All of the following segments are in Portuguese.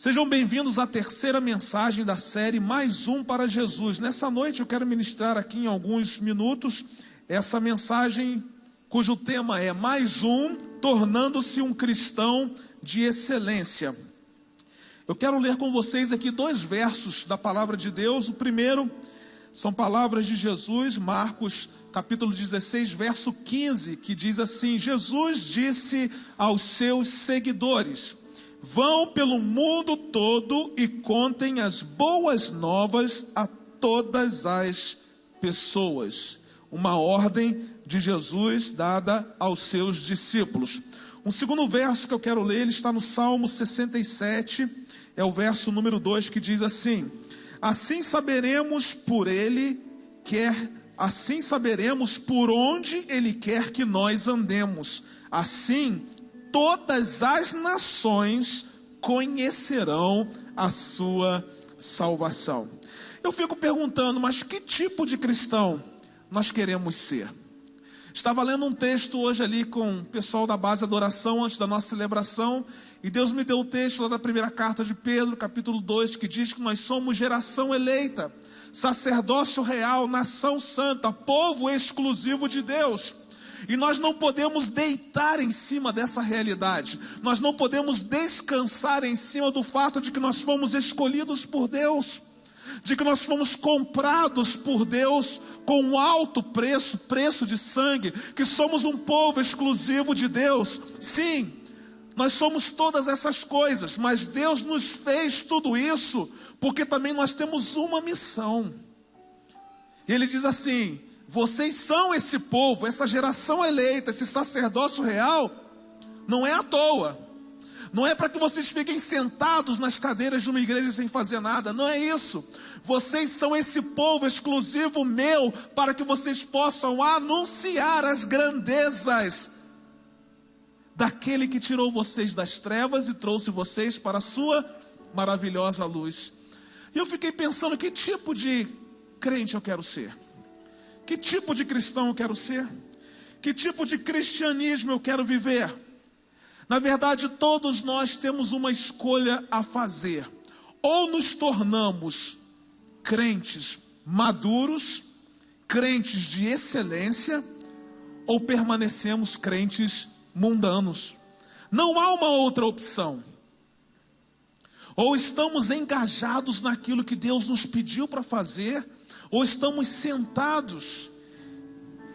Sejam bem-vindos à terceira mensagem da série Mais Um para Jesus. Nessa noite eu quero ministrar aqui em alguns minutos essa mensagem cujo tema é Mais Um, tornando-se um cristão de excelência. Eu quero ler com vocês aqui 2 versos da palavra de Deus. O primeiro são palavras de Jesus, Marcos capítulo 16, verso 15, que diz assim: Jesus disse aos seus seguidores: vão pelo mundo todo e contem as boas novas a todas as pessoas. Uma ordem de Jesus dada aos seus discípulos. Um segundo verso que eu quero ler, ele está no Salmo 67, é o verso número 2, que diz assim: assim saberemos por onde Ele quer que nós andemos. Assim todas as nações conhecerão a sua salvação. Eu fico perguntando, mas que tipo de cristão nós queremos ser? Estava lendo um texto hoje ali com o pessoal da base de adoração, antes da nossa celebração, e Deus me deu o texto lá da primeira carta de Pedro, capítulo 2, que diz que nós somos geração eleita, sacerdócio real, nação santa, povo exclusivo de Deus. E nós não podemos deitar em cima dessa realidade. Nós não podemos descansar em cima do fato de que nós fomos escolhidos por Deus, de que nós fomos comprados por Deus com um alto preço de sangue, que somos um povo exclusivo de Deus. Sim, nós somos todas essas coisas, mas Deus nos fez tudo isso porque também nós temos uma missão. E Ele diz assim: vocês são esse povo, essa geração eleita, esse sacerdócio real, não é à toa. Não é para que vocês fiquem sentados nas cadeiras de uma igreja sem fazer nada, não é isso. Vocês são esse povo exclusivo meu, para que vocês possam anunciar as grandezas daquele que tirou vocês das trevas e trouxe vocês para a sua maravilhosa luz. E eu fiquei pensando, que tipo de crente eu quero ser? Que tipo de cristão eu quero ser? Que tipo de cristianismo eu quero viver? Na verdade, todos nós temos uma escolha a fazer. Ou nos tornamos crentes maduros, crentes de excelência, ou permanecemos crentes mundanos. Não há uma outra opção. Ou estamos engajados naquilo que Deus nos pediu para fazer, ou estamos sentados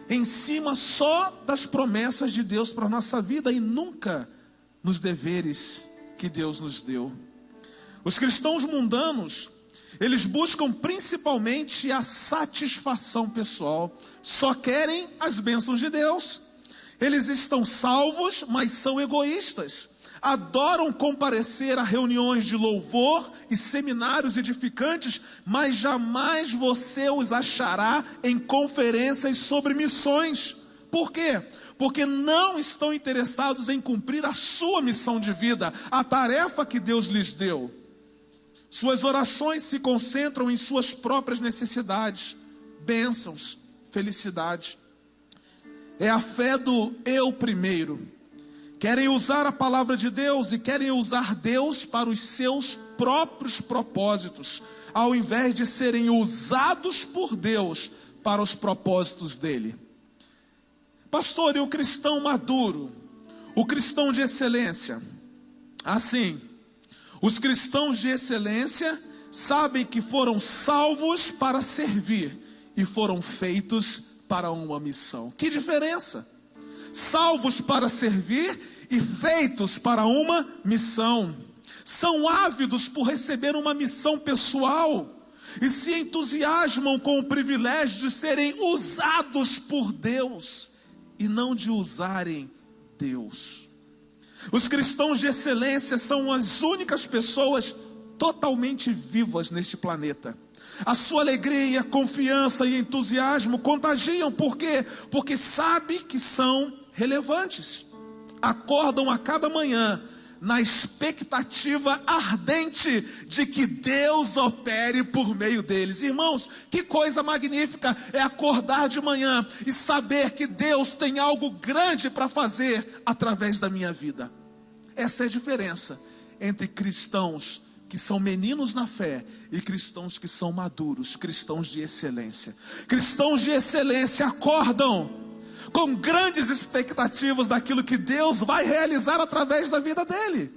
em cima só das promessas de Deus para a nossa vida e nunca nos deveres que Deus nos deu. Os cristãos mundanos, eles buscam principalmente a satisfação pessoal, só querem as bênçãos de Deus. Eles estão salvos, mas são egoístas. Adoram comparecer a reuniões de louvor e seminários edificantes, mas jamais você os achará em conferências sobre missões. Por quê? Porque não estão interessados em cumprir a sua missão de vida, a tarefa que Deus lhes deu. Suas orações se concentram em suas próprias necessidades, bênçãos, felicidade. É a fé do eu primeiro. Querem usar a palavra de Deus e querem usar Deus para os seus próprios propósitos, ao invés de serem usados por Deus para os propósitos dele. Pastor, e o cristão maduro? O cristão de excelência? Assim, os cristãos de excelência sabem que foram salvos para servir e foram feitos para uma missão. Que diferença? Salvos para servir e feitos para uma missão. São ávidos por receber uma missão pessoal e se entusiasmam com o privilégio de serem usados por Deus e não de usarem Deus. Os cristãos de excelência são as únicas pessoas totalmente vivas neste planeta. A sua alegria, confiança e entusiasmo contagiam. Por quê? Porque sabem que são relevantes. Acordam a cada manhã na expectativa ardente de que Deus opere por meio deles. Irmãos, que coisa magnífica é acordar de manhã e saber que Deus tem algo grande para fazer através da minha vida. Essa é a diferença entre cristãos que são meninos na fé, e cristãos que são maduros, cristãos de excelência. Cristãos de excelência acordam com grandes expectativas daquilo que Deus vai realizar através da vida dele.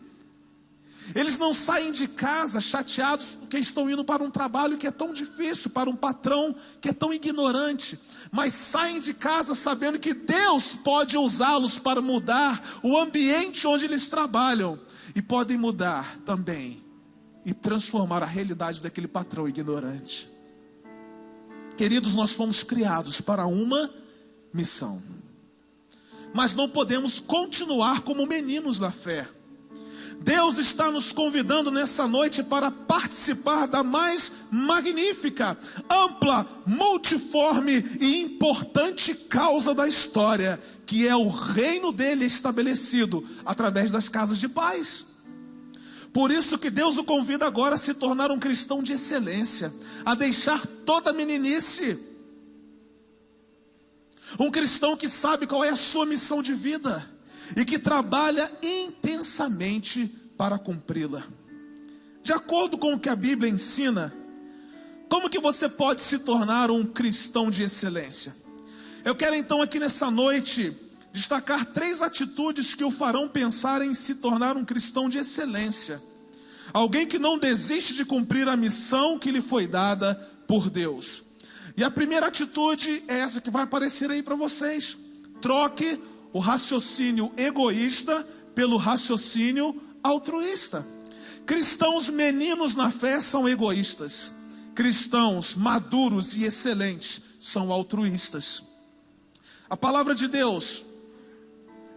Eles não saem de casa chateados porque estão indo para um trabalho que é tão difícil, para um patrão que é tão ignorante, mas saem de casa sabendo que Deus pode usá-los para mudar o ambiente onde eles trabalham, e podem mudar também e transformar a realidade daquele patrão ignorante. Queridos, nós fomos criados para uma missão, mas não podemos continuar como meninos da fé. Deus está nos convidando nessa noite para participar da mais magnífica, ampla, multiforme e importante causa da história, que é o reino dele estabelecido através das casas de paz. Por isso que Deus o convida agora a se tornar um cristão de excelência, a deixar toda a meninice. Um cristão que sabe qual é a sua missão de vida e que trabalha intensamente para cumpri-la. De acordo com o que a Bíblia ensina, como que você pode se tornar um cristão de excelência? Eu quero então aqui nessa noite destacar 3 atitudes que o farão pensar em se tornar um cristão de excelência. Alguém que não desiste de cumprir a missão que lhe foi dada por Deus. E a primeira atitude é essa que vai aparecer aí para vocês. Troque o raciocínio egoísta pelo raciocínio altruísta. Cristãos meninos na fé são egoístas. Cristãos maduros e excelentes são altruístas. A palavra de Deus,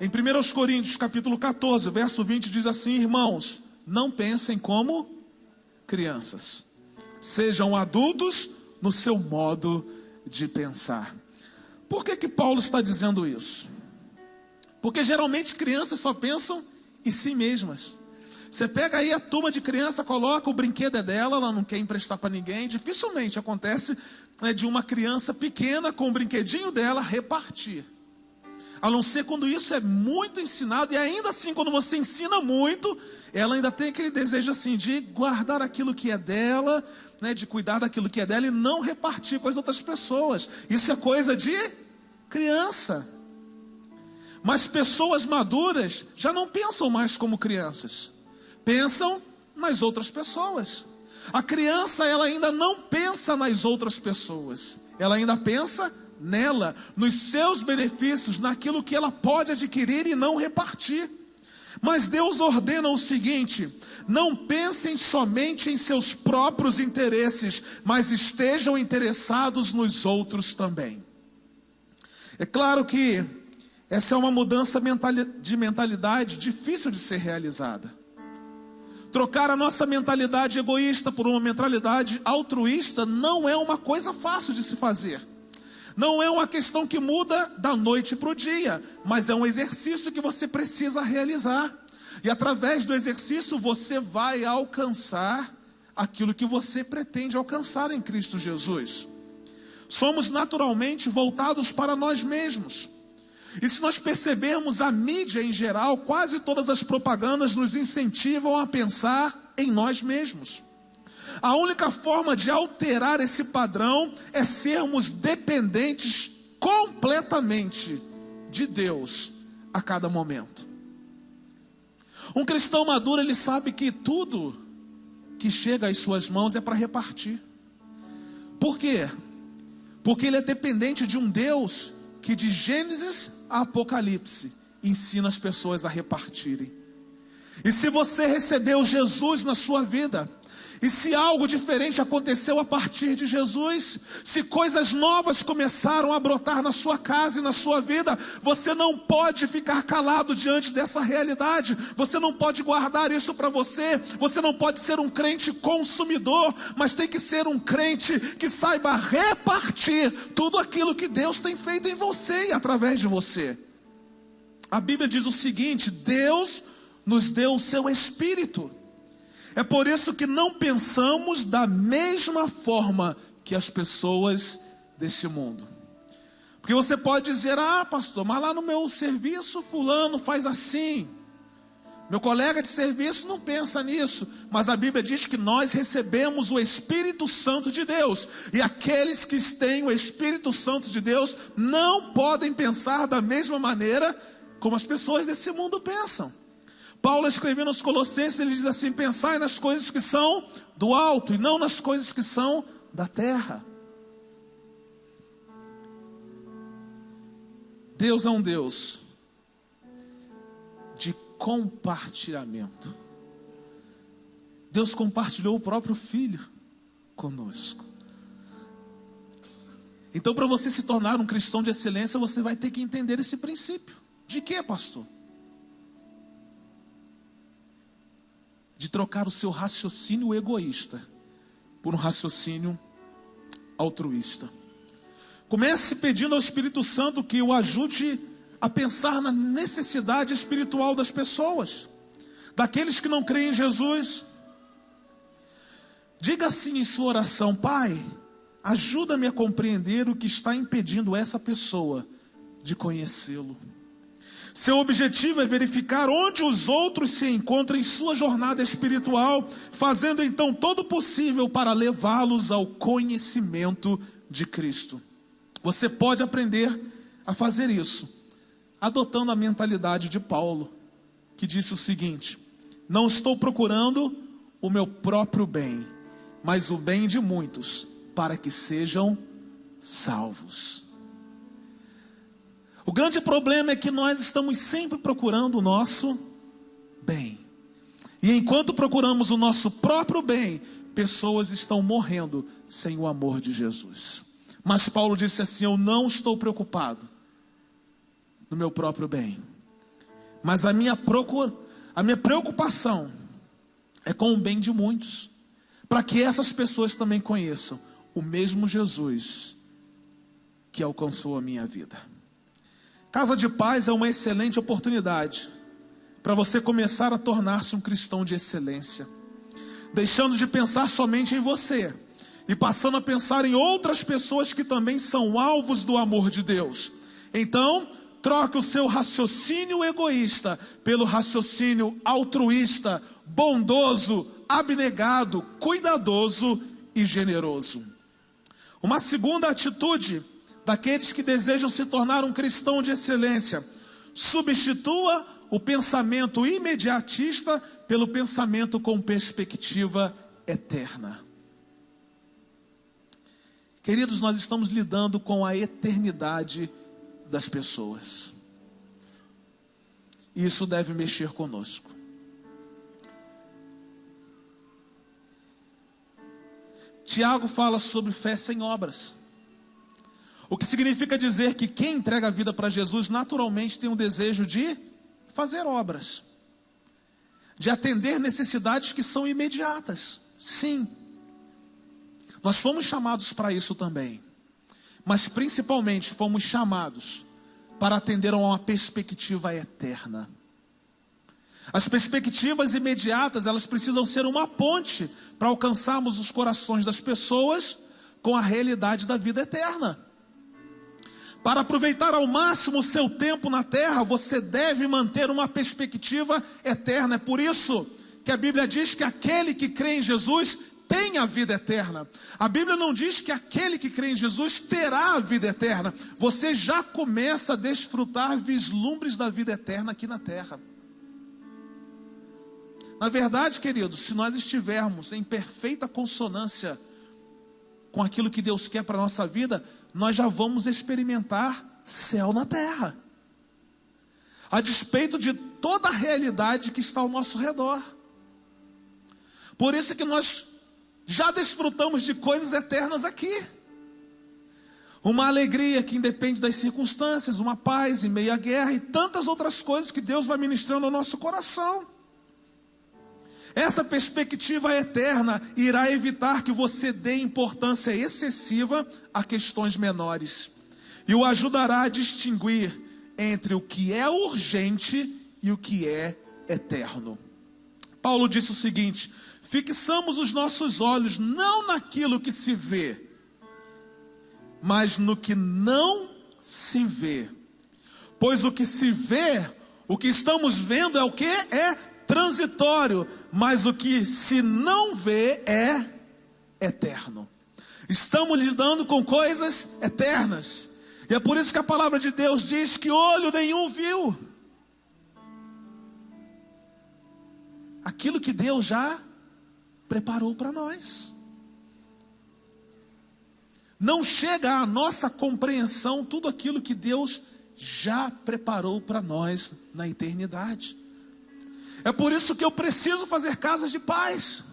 em 1 Coríntios capítulo 14, verso 20, diz assim: irmãos, não pensem como crianças. Sejam adultos no seu modo de pensar. Por que Paulo está dizendo isso? Porque geralmente crianças só pensam em si mesmas. Você pega aí a turma de criança, coloca, o brinquedo é dela, ela não quer emprestar para ninguém. Dificilmente acontece, né, de uma criança pequena com o brinquedinho dela repartir. A não ser quando isso é muito ensinado, e ainda assim quando você ensina muito, ela ainda tem aquele desejo assim de guardar aquilo que é dela, né, de cuidar daquilo que é dela e não repartir com as outras pessoas. Isso é coisa de criança. Mas pessoas maduras já não pensam mais como crianças. Pensam nas outras pessoas. A criança, ela ainda não pensa nas outras pessoas. Ela ainda pensa nela, nos seus benefícios, naquilo que ela pode adquirir e não repartir. Mas Deus ordena o seguinte: não pensem somente em seus próprios interesses, mas estejam interessados nos outros também. É claro que essa é uma mudança de mentalidade difícil de ser realizada. Trocar a nossa mentalidade egoísta por uma mentalidade altruísta não é uma coisa fácil de se fazer. Não é uma questão que muda da noite para o dia, mas é um exercício que você precisa realizar. E através do exercício você vai alcançar aquilo que você pretende alcançar em Cristo Jesus. Somos naturalmente voltados para nós mesmos. E se nós percebermos a mídia em geral, quase todas as propagandas nos incentivam a pensar em nós mesmos. A única forma de alterar esse padrão é sermos dependentes completamente de Deus a cada momento. Um cristão maduro, ele sabe que tudo que chega às suas mãos é para repartir. Por quê? Porque ele é dependente de um Deus que de Gênesis a Apocalipse ensina as pessoas a repartirem. E se você recebeu Jesus na sua vida, e se algo diferente aconteceu a partir de Jesus, se coisas novas começaram a brotar na sua casa e na sua vida, você não pode ficar calado diante dessa realidade. Você não pode guardar isso para você. Você não pode ser um crente consumidor, mas tem que ser um crente que saiba repartir tudo aquilo que Deus tem feito em você e através de você. A Bíblia diz o seguinte: Deus nos deu o seu Espírito. É por isso que não pensamos da mesma forma que as pessoas desse mundo. Porque você pode dizer: ah, pastor, mas lá no meu serviço fulano faz assim. Meu colega de serviço não pensa nisso, mas a Bíblia diz que nós recebemos o Espírito Santo de Deus, e aqueles que têm o Espírito Santo de Deus não podem pensar da mesma maneira como as pessoas desse mundo pensam. Paulo, escrevendo aos Colossenses, ele diz assim: pensai nas coisas que são do alto e não nas coisas que são da terra. Deus é um Deus de compartilhamento. Deus compartilhou o próprio Filho conosco. Então, para você se tornar um cristão de excelência, você vai ter que entender esse princípio. De quê, pastor? De trocar o seu raciocínio egoísta por um raciocínio altruísta. Comece pedindo ao Espírito Santo que o ajude a pensar na necessidade espiritual das pessoas, daqueles que não creem em Jesus. Diga assim em sua oração: Pai, ajuda-me a compreender o que está impedindo essa pessoa de conhecê-lo. Seu objetivo é verificar onde os outros se encontram em sua jornada espiritual, fazendo então todo o possível para levá-los ao conhecimento de Cristo. Você pode aprender a fazer isso adotando a mentalidade de Paulo, que disse o seguinte: não estou procurando o meu próprio bem, mas o bem de muitos, para que sejam salvos. O grande problema é que nós estamos sempre procurando o nosso bem. E enquanto procuramos o nosso próprio bem, pessoas estão morrendo sem o amor de Jesus. Mas Paulo disse assim: eu não estou preocupado no meu próprio bem, mas a minha preocupação é com o bem de muitos, para que essas pessoas também conheçam o mesmo Jesus que alcançou a minha vida. Casa de Paz é uma excelente oportunidade para você começar a tornar-se um cristão de excelência, deixando de pensar somente em você e passando a pensar em outras pessoas que também são alvos do amor de Deus. Então, troque o seu raciocínio egoísta pelo raciocínio altruísta, bondoso, abnegado, cuidadoso e generoso. Uma segunda atitude daqueles que desejam se tornar um cristão de excelência: substitua o pensamento imediatista pelo pensamento com perspectiva eterna. Queridos, nós estamos lidando com a eternidade das pessoas. Isso deve mexer conosco. Tiago fala sobre fé sem obras. O que significa dizer que quem entrega a vida para Jesus naturalmente tem um desejo de fazer obras, de atender necessidades que são imediatas. Sim, nós fomos chamados para isso também, mas principalmente fomos chamados para atender a uma perspectiva eterna. As perspectivas imediatas, elas precisam ser uma ponte para alcançarmos os corações das pessoas com a realidade da vida eterna. Para aproveitar ao máximo o seu tempo na terra, você deve manter uma perspectiva eterna. É por isso que a Bíblia diz que aquele que crê em Jesus tem a vida eterna. A Bíblia não diz que aquele que crê em Jesus terá a vida eterna. Você já começa a desfrutar vislumbres da vida eterna aqui na terra. Na verdade, queridos, se nós estivermos em perfeita consonância com aquilo que Deus quer para a nossa vida, nós já vamos experimentar céu na terra, a despeito de toda a realidade que está ao nosso redor. Por isso é que nós já desfrutamos de coisas eternas aqui. Uma alegria que independe das circunstâncias, uma paz em meio à guerra e tantas outras coisas que Deus vai ministrando ao nosso coração. Essa perspectiva eterna irá evitar que você dê importância excessiva a questões menores e o ajudará a distinguir entre o que é urgente e o que é eterno. Paulo disse o seguinte: fixamos os nossos olhos não naquilo que se vê, mas no que não se vê. Pois o que se vê, o que estamos vendo é o que? É transitório, mas o que se não vê é eterno. Estamos lidando com coisas eternas. E é por isso que a palavra de Deus diz que olho nenhum viu aquilo que Deus já preparou para nós. Não chega à nossa compreensão tudo aquilo que Deus já preparou para nós na eternidade. É por isso que eu preciso fazer casas de paz.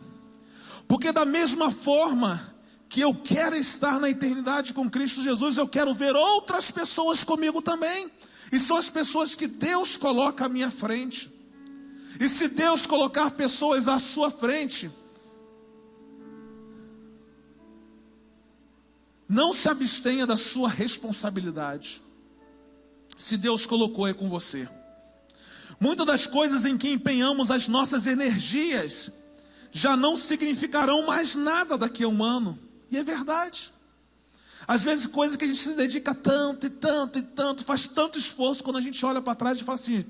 Porque da mesma forma que eu quero estar na eternidade com Cristo Jesus, eu quero ver outras pessoas comigo também. E são as pessoas que Deus coloca à minha frente. E se Deus colocar pessoas à sua frente, não se abstenha da sua responsabilidade. Se Deus colocou, é com você. Muitas das coisas em que empenhamos as nossas energias já não significarão mais nada daqui a um ano. E é verdade. Às vezes coisas que a gente se dedica tanto e tanto e tanto, faz tanto esforço, quando a gente olha para trás e fala assim: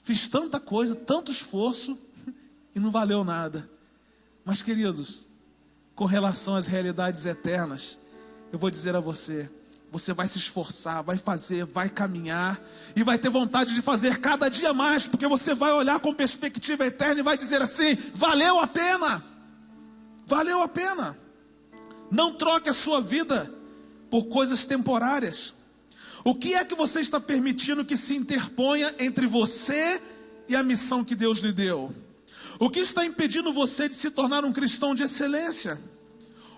fiz tanta coisa, tanto esforço e não valeu nada. Mas queridos, com relação às realidades eternas, eu vou dizer a você, você vai se esforçar, vai fazer, vai caminhar, e vai ter vontade de fazer cada dia mais, porque você vai olhar com perspectiva eterna e vai dizer assim: valeu a pena, valeu a pena. Não troque a sua vida por coisas temporárias. O que é que você está permitindo que se interponha entre você e a missão que Deus lhe deu? O que está impedindo você de se tornar um cristão de excelência?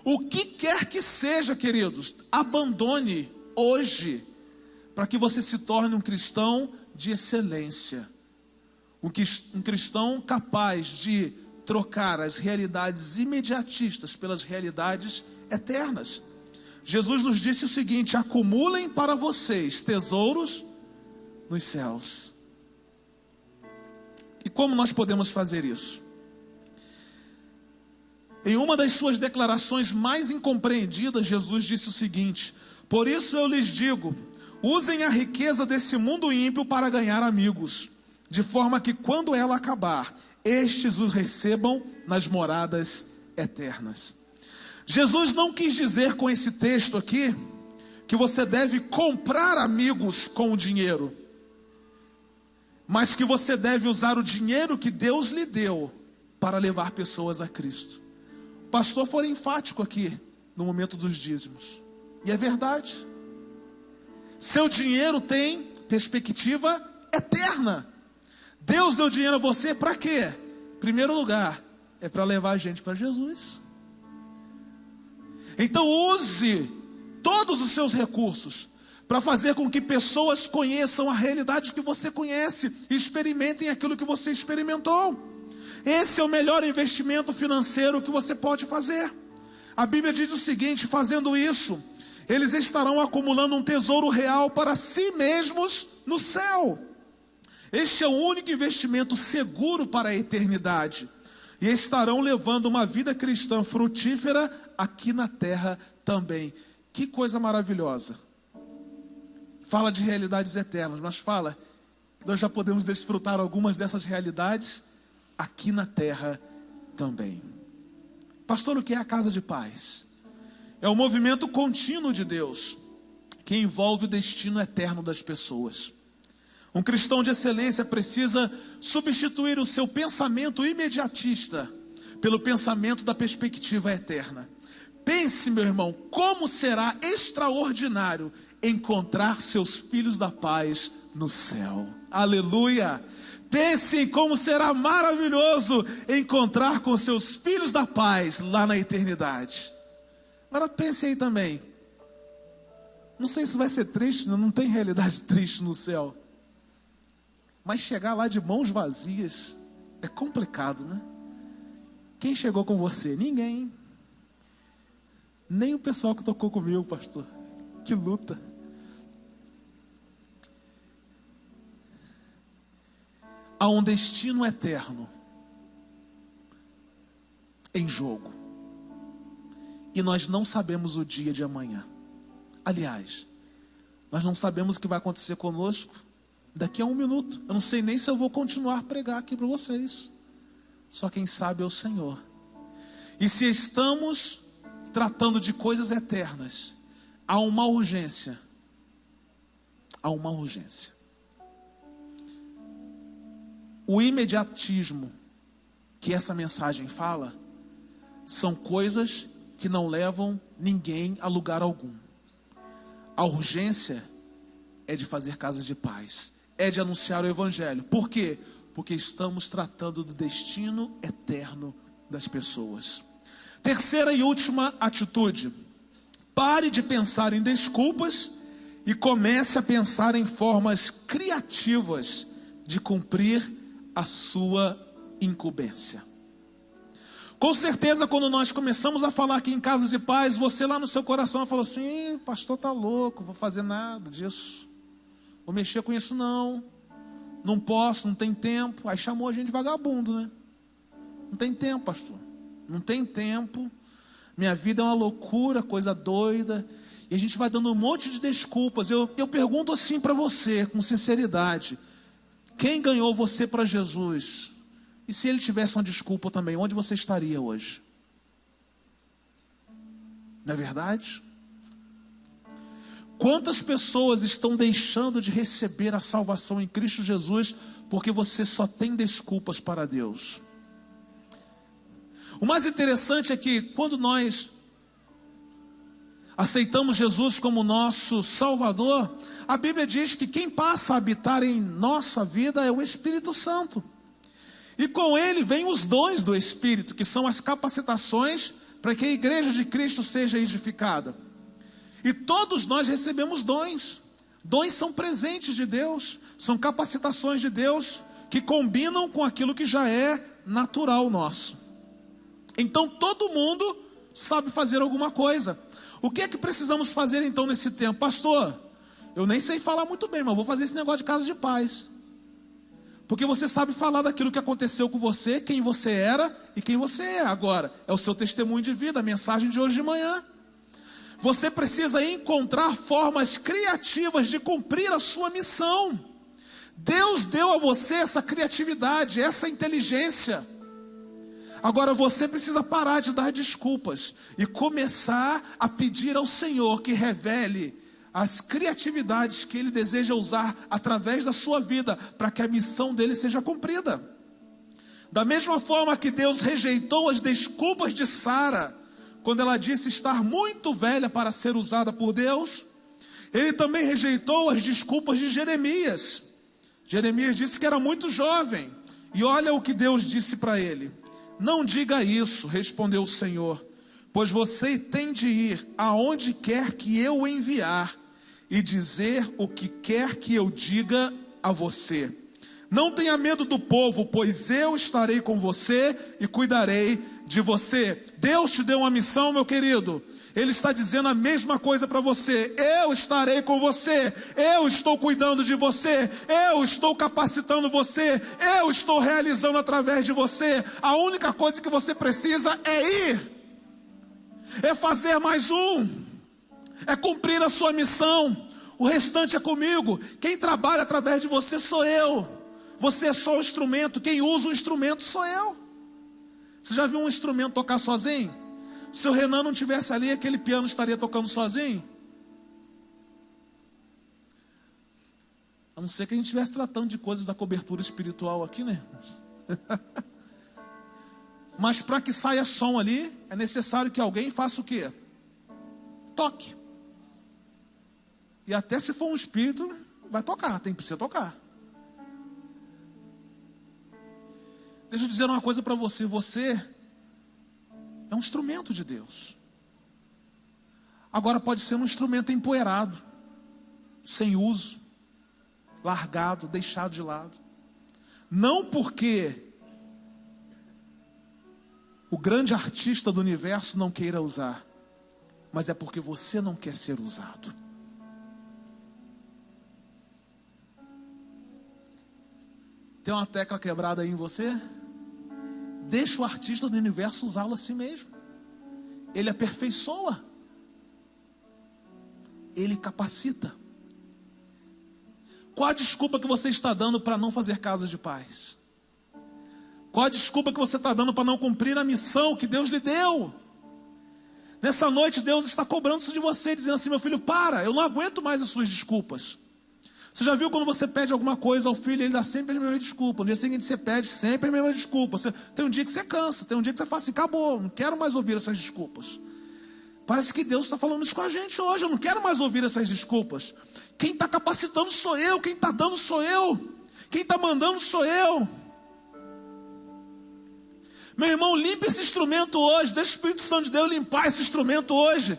O que quer que seja, queridos, abandone hoje, para que você se torne um cristão de excelência. Um cristão capaz de trocar as realidades imediatistas pelas realidades eternas. Jesus nos disse o seguinte: acumulem para vocês tesouros nos céus. E como nós podemos fazer isso? Em uma das suas declarações mais incompreendidas, Jesus disse o seguinte: por isso eu lhes digo, usem a riqueza desse mundo ímpio para ganhar amigos, de forma que quando ela acabar, estes os recebam nas moradas eternas. Jesus não quis dizer com esse texto aqui que você deve comprar amigos com o dinheiro, mas que você deve usar o dinheiro que Deus lhe deu para levar pessoas a Cristo. O pastor foi enfático aqui no momento dos dízimos, e é verdade. Seu dinheiro tem perspectiva eterna. Deus deu dinheiro a você para quê? Em primeiro lugar, é para levar a gente para Jesus. Então use todos os seus recursos para fazer com que pessoas conheçam a realidade que você conhece e experimentem aquilo que você experimentou. Esse é o melhor investimento financeiro que você pode fazer. A Bíblia diz o seguinte: fazendo isso, eles estarão acumulando um tesouro real para si mesmos no céu. Este é o único investimento seguro para a eternidade. E estarão levando uma vida cristã frutífera aqui na terra também. Que coisa maravilhosa. Fala de realidades eternas, mas fala que nós já podemos desfrutar algumas dessas realidades aqui na terra também. Pastor, o que é a casa de paz? É o movimento contínuo de Deus, que envolve o destino eterno das pessoas. Um cristão de excelência precisa substituir o seu pensamento imediatista pelo pensamento da perspectiva eterna. Pense, meu irmão, como será extraordinário encontrar seus filhos da paz no céu. Aleluia! Pense em como será maravilhoso encontrar com seus filhos da paz lá na eternidade. Agora pense aí também. Não sei se vai ser triste, não tem realidade triste no céu. Mas chegar lá de mãos vazias é complicado, né? Quem chegou com você? Ninguém. Nem o pessoal que tocou comigo, pastor. Que luta. Há um destino eterno em jogo. E nós não sabemos o dia de amanhã. Aliás, nós não sabemos o que vai acontecer conosco Daqui a 1 minuto. Eu não sei nem se eu vou continuar a pregar aqui para vocês. Só quem sabe é o Senhor. E se estamos tratando de coisas eternas, há uma urgência. Há uma urgência. O imediatismo que essa mensagem fala são coisas que não levam ninguém a lugar algum. A urgência é de fazer casas de paz, é de anunciar o Evangelho. Por quê? Porque estamos tratando do destino eterno das pessoas. Terceira e última atitude: pare de pensar em desculpas e comece a pensar em formas criativas de cumprir a sua incumbência. Com certeza, quando nós começamos a falar aqui em Casas de Paz, você lá no seu coração falou assim: pastor tá louco, vou fazer nada disso, vou mexer com isso não posso, não tem tempo. Aí chamou a gente de vagabundo, né? Não tem tempo, pastor, não tem tempo, minha vida é uma loucura, coisa doida. E a gente vai dando um monte de desculpas. Eu pergunto assim para você, com sinceridade: quem ganhou você para Jesus? E se ele tivesse uma desculpa também, onde você estaria hoje? Não é verdade? Quantas pessoas estão deixando de receber a salvação em Cristo Jesus porque você só tem desculpas para Deus? O mais interessante é que quando nós aceitamos Jesus como nosso Salvador, a Bíblia diz que quem passa a habitar em nossa vida é o Espírito Santo. E com ele vem os dons do Espírito, que são as capacitações para que a igreja de Cristo seja edificada. E todos nós recebemos dons. Dons são presentes de Deus, são capacitações de Deus que combinam com aquilo que já é natural nosso. Então todo mundo sabe fazer alguma coisa. O que é que precisamos fazer então nesse tempo? Pastor, eu nem sei falar muito bem, mas vou fazer esse negócio de casa de paz. Porque você sabe falar daquilo que aconteceu com você, quem você era e quem você é agora. É o seu testemunho de vida, a mensagem de hoje de manhã. Você precisa encontrar formas criativas de cumprir a sua missão. Deus deu a você essa criatividade, essa inteligência. Agora você precisa parar de dar desculpas e começar a pedir ao Senhor que revele as criatividades que Ele deseja usar através da sua vida, para que a missão dele seja cumprida. Da mesma forma que Deus rejeitou as desculpas de Sara, quando ela disse estar muito velha para ser usada por Deus, Ele também rejeitou as desculpas de Jeremias. Jeremias disse que era muito jovem, e olha o que Deus disse para ele: não diga isso, respondeu o Senhor, pois você tem de ir aonde quer que eu o enviar e dizer o que quer que eu diga a você. Não tenha medo do povo, pois eu estarei com você e cuidarei de você. Deus te deu uma missão, meu querido. Ele está dizendo a mesma coisa para você: eu estarei com você, eu estou cuidando de você, eu estou capacitando você, eu estou realizando através de você. A única coisa que você precisa é ir, é fazer mais é cumprir a sua missão. O restante é comigo. Quem trabalha através de você sou eu. Você é só o instrumento. Quem usa o instrumento sou eu. Você já viu um instrumento tocar sozinho? Se o Renan não estivesse ali, aquele piano estaria tocando sozinho? A não ser que a gente estivesse tratando de coisas da cobertura espiritual aqui, né? Mas para que saia som ali, é necessário que alguém faça o quê? Toque. E até se for um espírito, vai tocar, tem que precisar tocar. Deixa eu dizer uma coisa para você: você é um instrumento de Deus. Agora pode ser um instrumento empoeirado, sem uso, largado, deixado de lado. Não porque o grande artista do universo não queira usar, mas é porque você não quer ser usado. Tem uma tecla quebrada aí em você? Deixa o artista do universo usá-lo assim mesmo. Ele aperfeiçoa, ele capacita. Qual a desculpa que você está dando para não fazer casas de paz? Qual a desculpa que você está dando para não cumprir a missão que Deus lhe deu? Nessa noite Deus está cobrando isso de você, dizendo assim: meu filho, para, eu não aguento mais as suas desculpas. Você já viu quando você pede alguma coisa ao filho, ele dá sempre as mesmas desculpas. No dia seguinte você pede sempre as mesmas desculpas. Tem um dia que você cansa, tem um dia que você fala assim: acabou, não quero mais ouvir essas desculpas. Parece que Deus está falando isso com a gente hoje. Eu não quero mais ouvir essas desculpas. Quem está capacitando sou eu, quem está dando sou eu, quem está mandando sou eu. Meu irmão, limpe esse instrumento hoje. Deixa o Espírito Santo de Deus limpar esse instrumento hoje,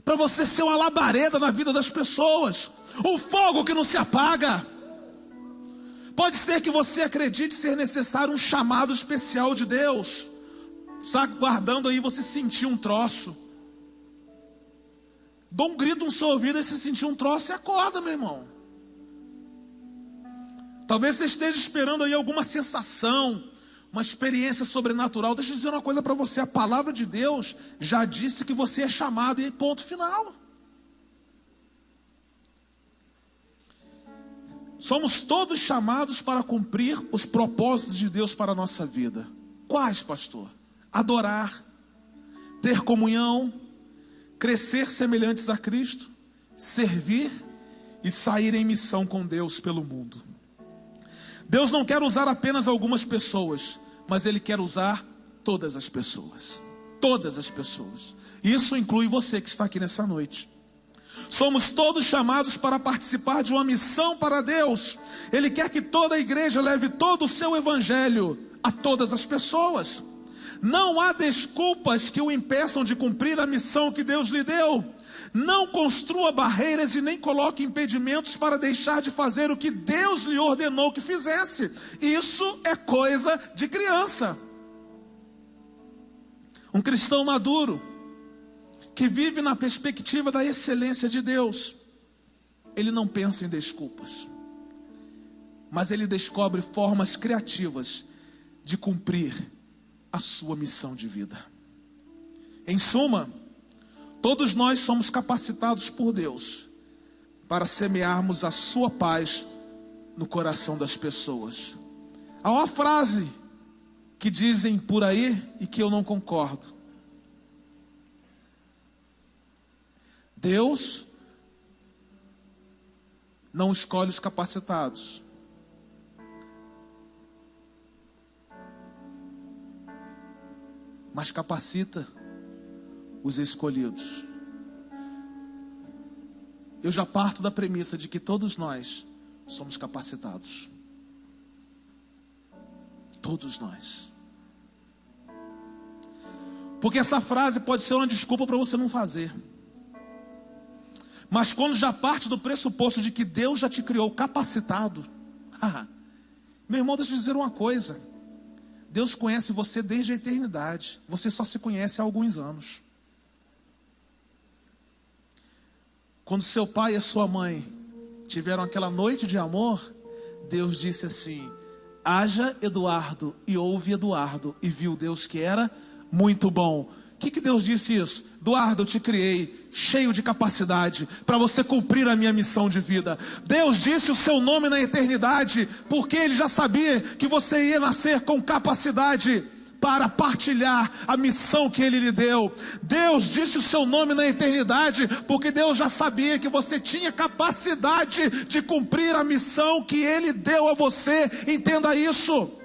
para você ser uma labareda na vida das pessoas, um fogo que não se apaga. Pode ser que você acredite ser necessário um chamado especial de Deus. Sabe, guardando aí, você sentir um troço. Dá um grito no seu ouvido e você sentir um troço e acorda, meu irmão. Talvez você esteja esperando aí alguma sensação, uma experiência sobrenatural. Deixa eu dizer uma coisa para você: a palavra de Deus já disse que você é chamado, e ponto final. Somos todos chamados para cumprir os propósitos de Deus para a nossa vida. Quais, pastor? Adorar, ter comunhão, crescer semelhantes a Cristo, servir e sair em missão com Deus pelo mundo. Deus não quer usar apenas algumas pessoas, mas Ele quer usar todas as pessoas. Todas as pessoas. Isso inclui você que está aqui nessa noite. Somos todos chamados para participar de uma missão para Deus. Ele quer que toda a igreja leve todo o seu evangelho a todas as pessoas. Não há desculpas que o impeçam de cumprir a missão que Deus lhe deu. Não construa barreiras e nem coloque impedimentos para deixar de fazer o que Deus lhe ordenou que fizesse. Isso é coisa de criança. Um cristão maduro, que vive na perspectiva da excelência de Deus, ele não pensa em desculpas, mas ele descobre formas criativas de cumprir a sua missão de vida. Em suma, todos nós somos capacitados por Deus para semearmos a sua paz no coração das pessoas. Há uma frase que dizem por aí e que eu não concordo: Deus não escolhe os capacitados, mas capacita os escolhidos. Eu já parto da premissa de que todos nós somos capacitados. Todos nós. Porque essa frase pode ser uma desculpa para você não fazer. Mas quando já parte do pressuposto de que Deus já te criou capacitado, meu irmão, deixa eu dizer uma coisa: Deus conhece você desde a eternidade. Você só se conhece há alguns anos. Quando seu pai e a sua mãe tiveram aquela noite de amor, Deus disse assim: haja Eduardo, e houve Eduardo, e viu Deus que era muito bom. O que Deus disse isso? Eduardo, eu te criei cheio de capacidade para você cumprir a minha missão de vida. Deus disse o seu nome na eternidade, porque Ele já sabia que você ia nascer com capacidade para partilhar a missão que Ele lhe deu. Deus disse o seu nome na eternidade, porque Deus já sabia que você tinha capacidade de cumprir a missão que Ele deu a você. Entenda isso.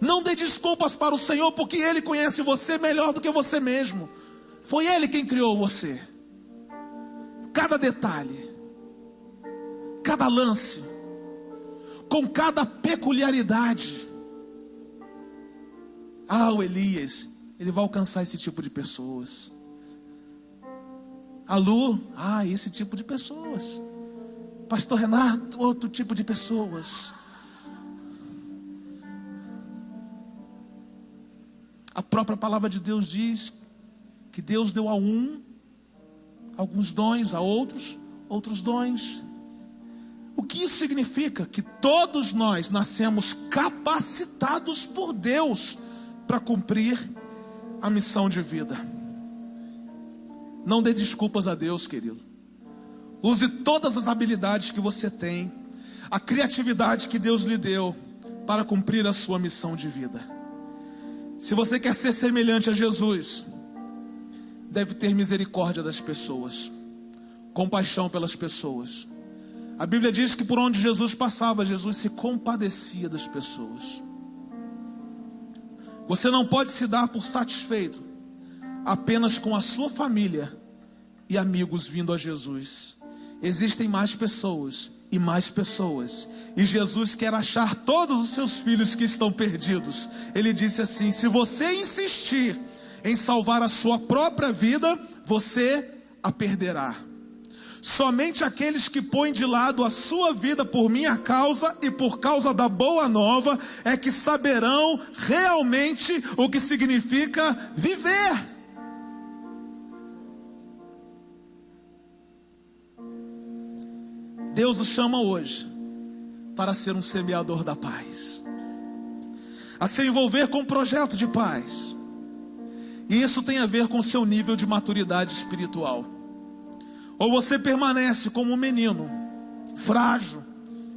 Não dê desculpas para o Senhor, porque Ele conhece você melhor do que você mesmo. Foi Ele quem criou você. Cada detalhe, cada lance, com cada peculiaridade. O Elias, ele vai alcançar esse tipo de pessoas. A Lu, esse tipo de pessoas. Pastor Renato, outro tipo de pessoas. A própria palavra de Deus diz que Deus deu a um alguns dons, a outros dons. O que isso significa? Que todos nós nascemos capacitados por Deus para cumprir a missão de vida. Não dê desculpas a Deus, querido. Use todas as habilidades que você tem, a criatividade que Deus lhe deu para cumprir a sua missão de vida. Se você quer ser semelhante a Jesus, deve ter misericórdia das pessoas, compaixão pelas pessoas. A Bíblia diz que por onde Jesus passava, Jesus se compadecia das pessoas. Você não pode se dar por satisfeito apenas com a sua família e amigos vindo a Jesus. Existem mais pessoas e mais pessoas, e Jesus quer achar todos os seus filhos que estão perdidos. Ele disse assim: se você insistir em salvar a sua própria vida, você a perderá. Somente aqueles que põem de lado a sua vida por minha causa e por causa da boa nova é que saberão realmente o que significa viver. Deus o chama hoje para ser um semeador da paz, a se envolver com um projeto de paz. E isso tem a ver com o seu nível de maturidade espiritual. Ou você permanece como um menino, frágil,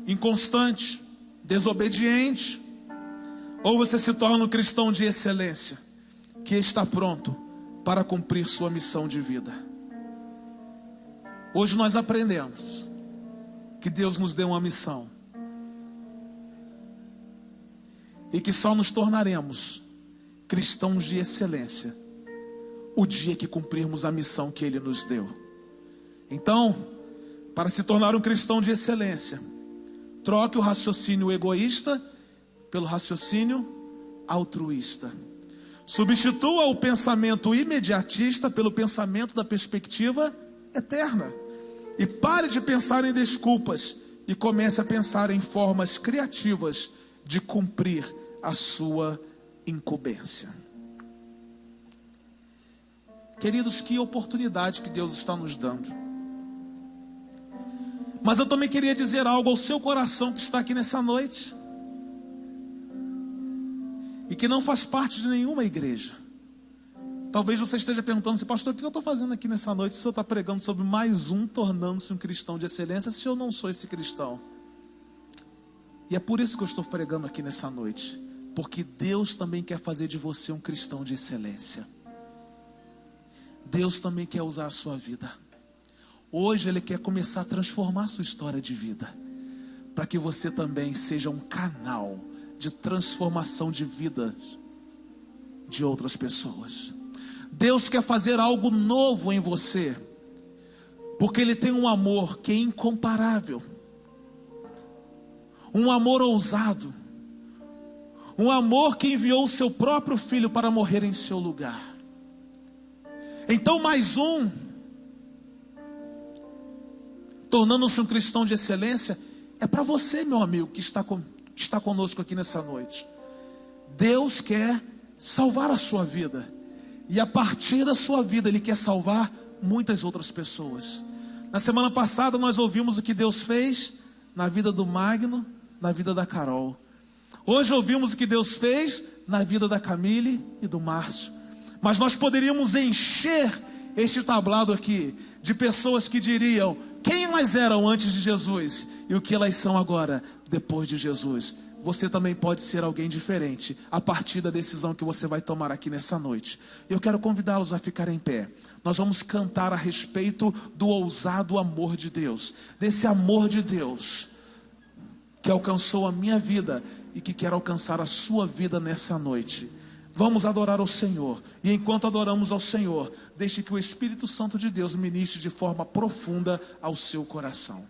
inconstante, desobediente, ou você se torna um cristão de excelência, que está pronto para cumprir sua missão de vida. Hoje nós aprendemos que Deus nos deu uma missão, e que só nos tornaremos cristãos de excelência o dia que cumprirmos a missão que Ele nos deu. Então, para se tornar um cristão de excelência, troque o raciocínio egoísta pelo raciocínio altruísta. Substitua o pensamento imediatista pelo pensamento da perspectiva eterna. E pare de pensar em desculpas e comece a pensar em formas criativas de cumprir a sua incumbência. Queridos, que oportunidade que Deus está nos dando. Mas eu também queria dizer algo ao seu coração que está aqui nessa noite e que não faz parte de nenhuma igreja. Talvez você esteja perguntando assim: pastor, o que eu estou fazendo aqui nessa noite? Se eu estou pregando sobre mais um tornando-se um cristão de excelência, se eu não sou esse cristão. E é por isso que eu estou pregando aqui nessa noite, porque Deus também quer fazer de você um cristão de excelência. Deus também quer usar a sua vida. Hoje Ele quer começar a transformar a sua história de vida, para que você também seja um canal de transformação de vida de outras pessoas. Deus quer fazer algo novo em você, porque Ele tem um amor que é incomparável, um amor ousado, um amor que enviou o seu próprio Filho para morrer em seu lugar. Então mais um, tornando-se um cristão de excelência, é para você, meu amigo, que está conosco aqui nessa noite. Deus quer salvar a sua vida, e a partir da sua vida Ele quer salvar muitas outras pessoas. Na semana passada nós ouvimos o que Deus fez na vida do Magno, na vida da Carol. Hoje ouvimos o que Deus fez na vida da Camille e do Márcio. Mas nós poderíamos encher este tablado aqui de pessoas que diriam quem elas eram antes de Jesus e o que elas são agora, depois de Jesus. Você também pode ser alguém diferente a partir da decisão que você vai tomar aqui nessa noite. Eu quero convidá-los a ficar em pé. Nós vamos cantar a respeito do ousado amor de Deus, desse amor de Deus que alcançou a minha vida e que quer alcançar a sua vida nessa noite. Vamos adorar ao Senhor, e enquanto adoramos ao Senhor, deixe que o Espírito Santo de Deus ministre de forma profunda ao seu coração.